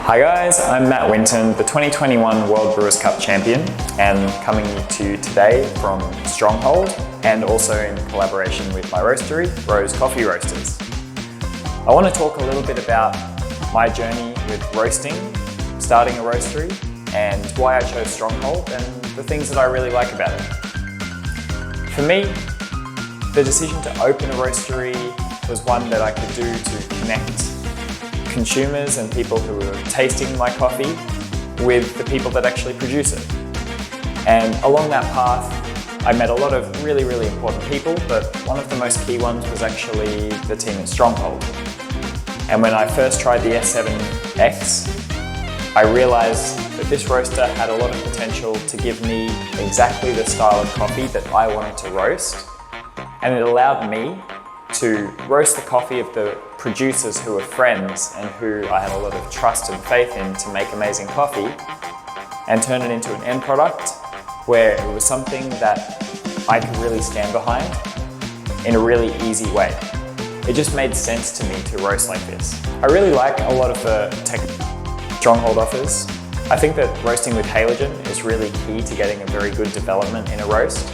Hi guys, I'm Matt Winton, the 2021 World Brewers Cup champion, and coming to you today from Stronghold and also in collaboration with my roastery, Rose Coffee Roasters. I want to talk a little bit about my journey with roasting, starting a roastery, and why I chose Stronghold and the things that I really like about it. For me, the decision to open a roastery was one that I could do to connect consumers and people who are tasting my coffee with the people that actually produce it. And along that path, I met a lot of really important people, but one of the most key ones was actually the team at Stronghold. And when I first tried the S7X, I realized that this roaster had a lot of potential to give me exactly the style of coffee that I wanted to roast. And it allowed me to roast the coffee of the producers who were friends and who I had a lot of trust and faith in to make amazing coffee, and turn it into an end product where it was something that I could really stand behind in a really easy way. It just made sense to me to roast like this. I really like a lot of the tech Stronghold offers. I think that roasting with halogen is really key to getting a very good development in a roast.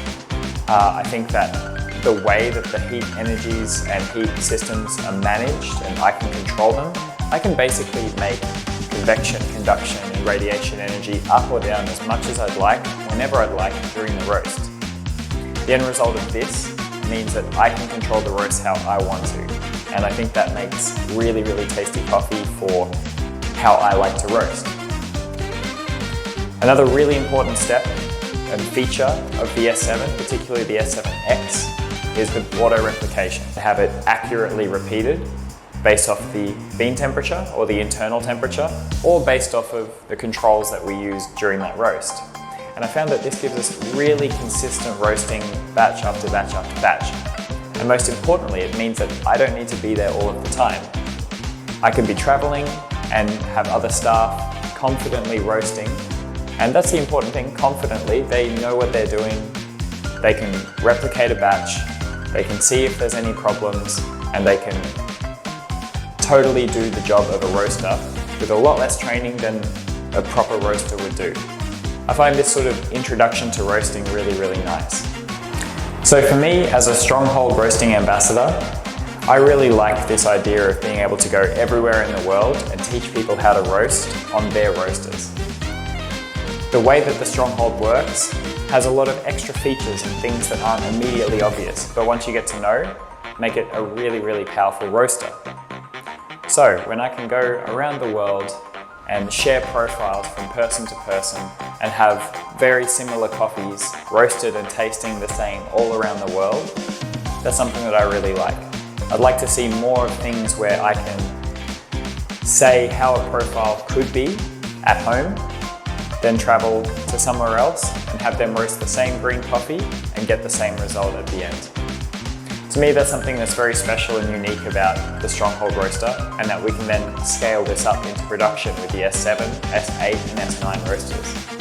I think that the way that the heat energies and heat systems are managed and I can control them, I can basically make convection, conduction and radiation energy up or down as much as I'd like, whenever I'd like during the roast. The end result of this means that I can control the roast how I want to, and I think that makes really tasty coffee for how I like to roast. Another really important step and feature of the S7, particularly the S7X, is the auto replication. To have it accurately repeated based off the bean temperature or the internal temperature, or based off of the controls that we use during that roast. And I found that this gives us really consistent roasting batch after batch after batch. And most importantly, it means that I don't need to be there all of the time. I can be traveling and have other staff confidently roasting. And that's the important thing, confidently. They know what they're doing. They can replicate a batch. They can see if there's any problems, and they can totally do the job of a roaster with a lot less training than a proper roaster would do. I find this sort of introduction to roasting really nice. So for me, as a Stronghold roasting ambassador, I really like this idea of being able to go everywhere in the world and teach people how to roast on their roasters. The way that the Stronghold works has a lot of extra features and things that aren't immediately obvious, but once you get to know, make it a really powerful roaster. So when I can go around the world and share profiles from person to person and have very similar coffees roasted and tasting the same all around the world, that's something that I really like. I'd like to see more of things where I can say how a profile could be at home, then travel to somewhere else and have them roast the same green coffee and get the same result at the end. To me, that's something that's very special and unique about the Stronghold roaster, and that we can then scale this up into production with the S7, S8 and S9 roasters.